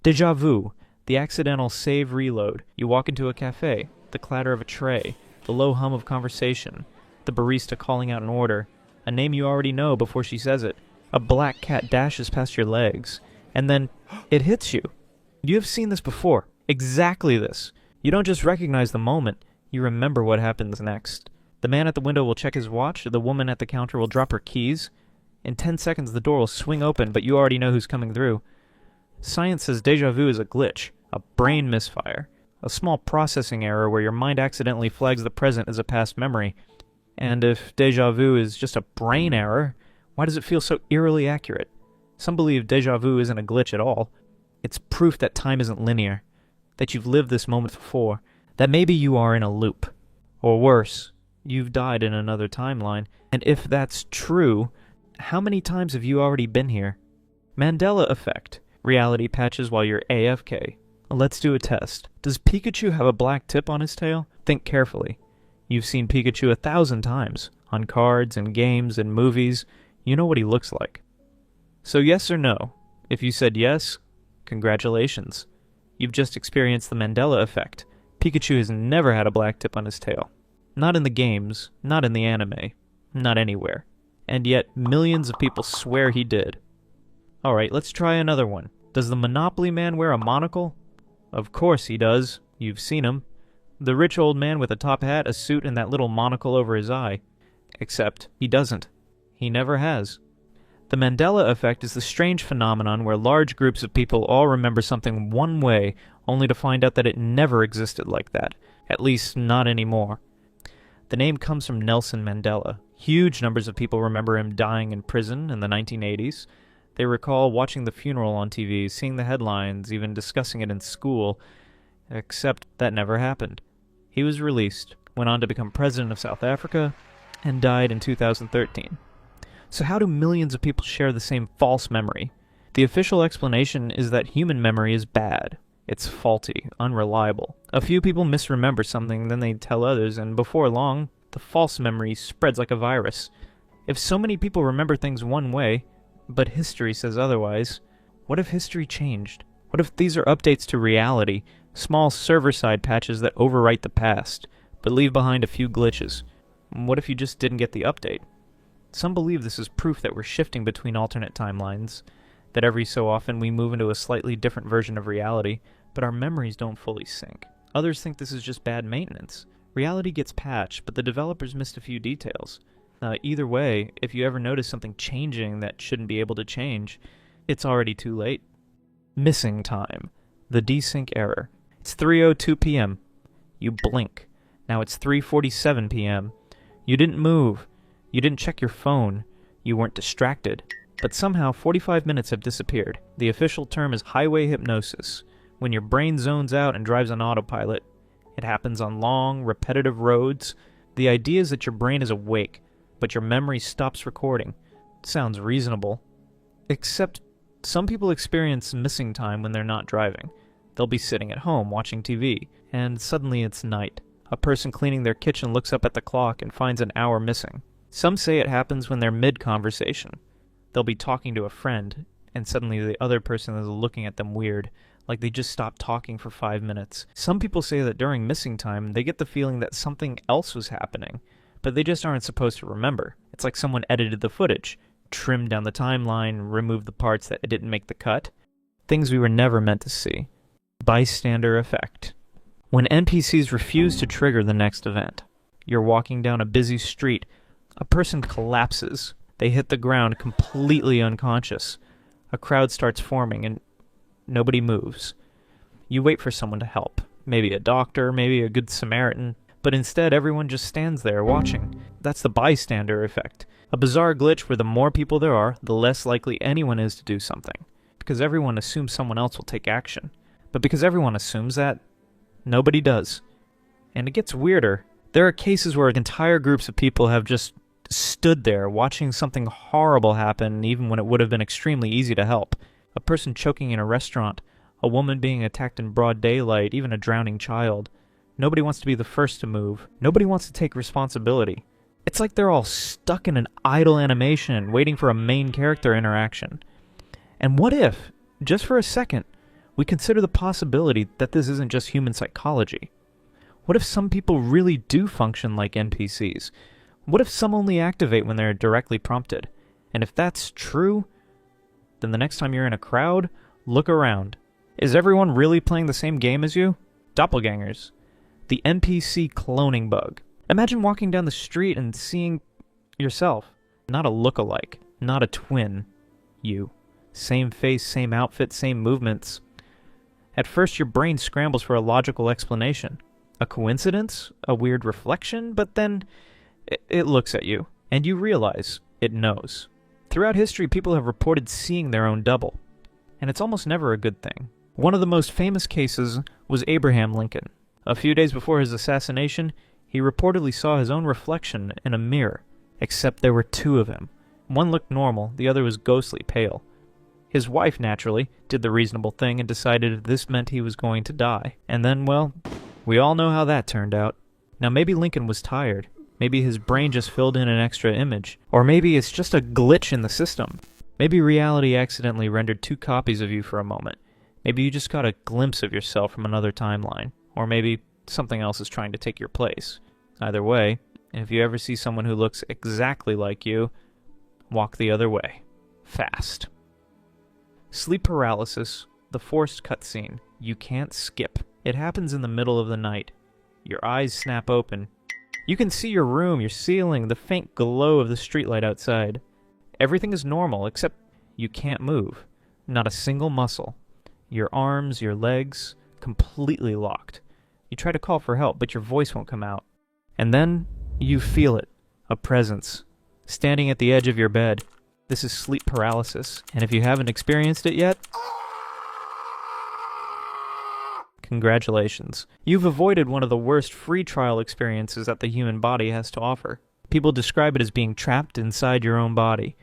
Déjà vu, the accidental save reload. You walk into a cafe, the clatter of a tray, the low hum of conversation, the barista calling out an order, a name you already know before she says it. A black cat dashes past your legs, and then it hits you. You have seen this before. Exactly this. You don't just recognize the moment, you remember what happens next. The man at the window will check his watch, the woman at the counter will drop her keys. In 10 seconds the door will swing open, but you already know who's coming through. Science says déjà vu is a glitch, a brain misfire, a small processing error where your mind accidentally flags the present as a past memory. And if déjà vu is just a brain error, why does it feel so eerily accurate? Some believe déjà vu isn't a glitch at all. It's proof that time isn't linear, that you've lived this moment before, that maybe you are in a loop. Or worse, you've died in another timeline. And if that's true, how many times have you already been here? Mandela effect. Reality patches while you're AFK. Let's do a test. Does Pikachu have a black tip on his tail? Think carefully. You've seen Pikachu 1,000 times, on cards and games and movies. You know what he looks like. So yes or no? If you said yes, congratulations. You've just experienced the Mandela effect. Pikachu has never had a black tip on his tail. Not in the games, not in the anime, not anywhere. And yet millions of people swear he did. Alright, let's try another one. Does the Monopoly man wear a monocle? Of course he does. You've seen him. The rich old man with a top hat, a suit, and that little monocle over his eye. Except, he doesn't. He never has. The Mandela effect is the strange phenomenon where large groups of people all remember something one way, only to find out that it never existed like that. At least, not anymore. The name comes from Nelson Mandela. Huge numbers of people remember him dying in prison in the 1980s. They recall watching the funeral on TV, seeing the headlines, even discussing it in school. Except that never happened. He was released, went on to become president of South Africa, and died in 2013. So how do millions of people share the same false memory? The official explanation is that human memory is bad. It's faulty, unreliable. A few people misremember something, then they tell others, and before long, the false memory spreads like a virus. If so many people remember things one way, but history says otherwise, what if history changed? What if these are updates to reality, small server-side patches that overwrite the past, but leave behind a few glitches? What if you just didn't get the update? Some believe this is proof that we're shifting between alternate timelines, that every so often we move into a slightly different version of reality, but our memories don't fully sync. Others think this is just bad maintenance. Reality gets patched, but the developers missed a few details. Either way, if you ever notice something changing that shouldn't be able to change, it's already too late. Missing time. The desync error. It's 3:02 p.m. You blink. Now it's 3:47 p.m. You didn't move. You didn't check your phone. You weren't distracted. But somehow 45 minutes have disappeared. The official term is highway hypnosis. When your brain zones out and drives on autopilot. It happens on long, repetitive roads. The idea is that your brain is awake, but your memory stops recording. Sounds reasonable. Except, some people experience missing time when they're not driving. They'll be sitting at home watching TV, and suddenly it's night. A person cleaning their kitchen looks up at the clock and finds an hour missing. Some say it happens when they're mid-conversation. They'll be talking to a friend, and suddenly the other person is looking at them weird, like they just stopped talking for 5 minutes. Some people say that during missing time, they get the feeling that something else was happening, but they just aren't supposed to remember. It's like someone edited the footage, trimmed down the timeline, removed the parts that didn't make the cut. Things we were never meant to see. Bystander effect. When NPCs refuse to trigger the next event. You're walking down a busy street. A person collapses. They hit the ground completely unconscious. A crowd starts forming and nobody moves. You wait for someone to help. Maybe a doctor, maybe a good Samaritan. But instead, everyone just stands there watching. That's the bystander effect. A bizarre glitch where the more people there are, the less likely anyone is to do something. Because everyone assumes someone else will take action. But because everyone assumes that, nobody does. And it gets weirder. There are cases where entire groups of people have just stood there watching something horrible happen even when it would have been extremely easy to help. A person choking in a restaurant, a woman being attacked in broad daylight, even a drowning child. Nobody wants to be the first to move. Nobody wants to take responsibility. It's like they're all stuck in an idle animation, waiting for a main character interaction. And what if, just for a second, we consider the possibility that this isn't just human psychology. What if some people really do function like NPCs? What if some only activate when they're directly prompted? And if that's true, then the next time you're in a crowd, look around. Is everyone really playing the same game as you? Doppelgängers. The NPC cloning bug. Imagine walking down the street and seeing yourself. Not a look-alike, not a twin. You. Same face, same outfit, same movements. At first your brain scrambles for a logical explanation. A coincidence? A weird reflection? But then it looks at you, and you realize it knows. Throughout history, people have reported seeing their own double, and it's almost never a good thing. One of the most famous cases was Abraham Lincoln. A few days before his assassination, he reportedly saw his own reflection in a mirror, except there were two of him. One looked normal, the other was ghostly pale. His wife, naturally, did the reasonable thing and decided this meant he was going to die. And then, well, we all know how that turned out. Now maybe Lincoln was tired. Maybe his brain just filled in an extra image. Or maybe it's just a glitch in the system. Maybe reality accidentally rendered two copies of you for a moment. Maybe you just got a glimpse of yourself from another timeline. Or maybe something else is trying to take your place. Either way, if you ever see someone who looks exactly like you, walk the other way. Fast. Sleep paralysis, the forced cutscene. You can't skip. It happens in the middle of the night. Your eyes snap open. You can see your room, your ceiling, the faint glow of the streetlight outside. Everything is normal, except you can't move. Not a single muscle. Your arms, your legs, completely locked. You try to call for help, but your voice won't come out. And then, you feel it. A presence. Standing at the edge of your bed. This is sleep paralysis, and if you haven't experienced it yet, congratulations. You've avoided one of the worst free trial experiences that the human body has to offer. People describe it as being trapped inside your own body.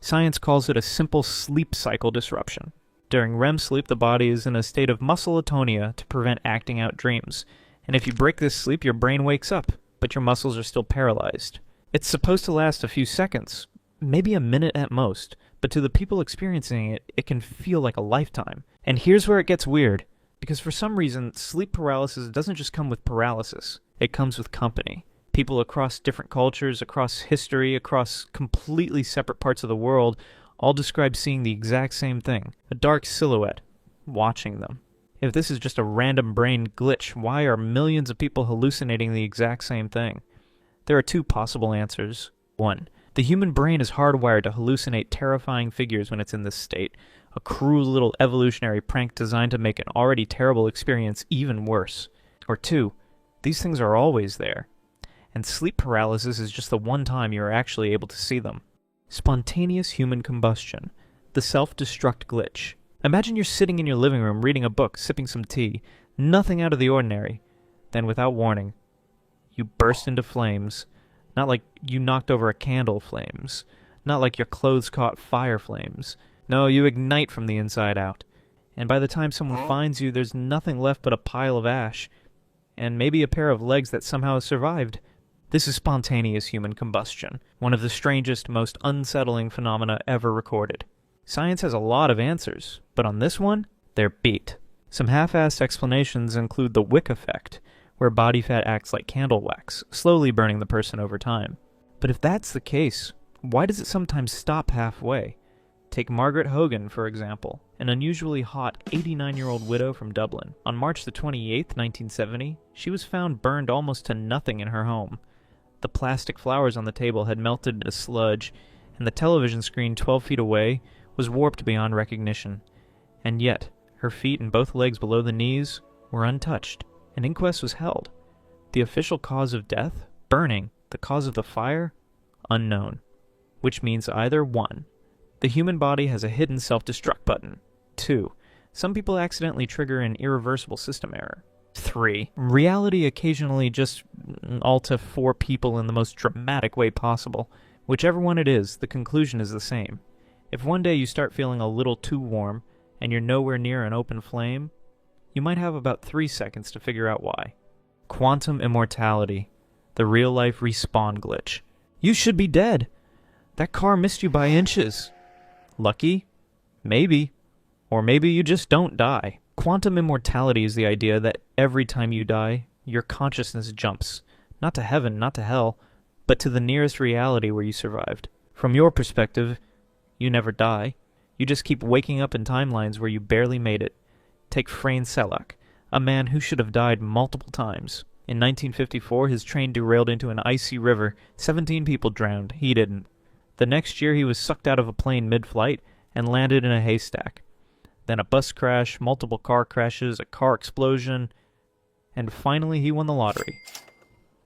Science calls it a simple sleep cycle disruption. During REM sleep, the body is in a state of muscle atonia to prevent acting out dreams. And if you break this sleep, your brain wakes up, but your muscles are still paralyzed. It's supposed to last a few seconds, maybe a minute at most, but to the people experiencing it, it can feel like a lifetime. And here's where it gets weird, because for some reason, sleep paralysis doesn't just come with paralysis, it comes with company. People across different cultures, across history, across completely separate parts of the world, all describe seeing the exact same thing, a dark silhouette, watching them. If this is just a random brain glitch, why are millions of people hallucinating the exact same thing? There are two possible answers. 1. The human brain is hardwired to hallucinate terrifying figures when it's in this state, a cruel little evolutionary prank designed to make an already terrible experience even worse. Or 2. These things are always there, and sleep paralysis is just the one time you are actually able to see them. Spontaneous human combustion, the self-destruct glitch. Imagine you're sitting in your living room reading a book, sipping some tea, nothing out of the ordinary. Then without warning, you burst into flames. Not like you knocked over a candle flames. Not like your clothes caught fire flames. No, you ignite from the inside out. And by the time someone finds you, there's nothing left but a pile of ash. And maybe a pair of legs that somehow survived. This is spontaneous human combustion, one of the strangest, most unsettling phenomena ever recorded. Science has a lot of answers, but on this one, they're beat. Some half-assed explanations include the wick effect, where body fat acts like candle wax, slowly burning the person over time. But if that's the case, why does it sometimes stop halfway? Take Margaret Hogan, for example, an unusually hot 89-year-old widow from Dublin. On March the 28th, 1970, she was found burned almost to nothing in her home. The plastic flowers on the table had melted into sludge, and the television screen 12 feet away was warped beyond recognition. And yet, her feet and both legs below the knees were untouched. An inquest was held. The official cause of death? Burning. The cause of the fire? Unknown. Which means either 1. The human body has a hidden self-destruct button. 2. Some people accidentally trigger an irreversible system error. 3. Reality occasionally just alta 4 people in the most dramatic way possible. Whichever one it is, the conclusion is the same. If one day you start feeling a little too warm, and you're nowhere near an open flame, you might have about 3 seconds to figure out why. Quantum immortality. The real-life respawn glitch. You should be dead. That car missed you by inches. Lucky? Maybe. Or maybe you just don't die. Quantum immortality is the idea that every time you die, your consciousness jumps, not to heaven, not to hell, but to the nearest reality where you survived. From your perspective, you never die. You just keep waking up in timelines where you barely made it. Take Frane Selak, a man who should have died multiple times. In 1954, his train derailed into an icy river. 17 people drowned. He didn't. The next year, he was sucked out of a plane mid-flight and landed in a haystack. Then a bus crash, multiple car crashes, a car explosion, and finally he won the lottery.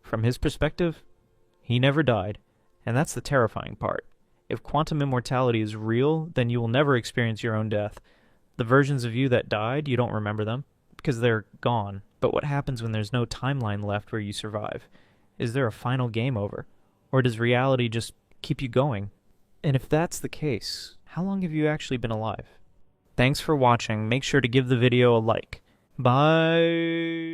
From his perspective, he never died, and that's the terrifying part. If quantum immortality is real, then you will never experience your own death. The versions of you that died, you don't remember them, because they're gone. But what happens when there's no timeline left where you survive? Is there a final game over? Or does reality just keep you going? And if that's the case, how long have you actually been alive? Thanks for watching. Make sure to give the video a like. Bye!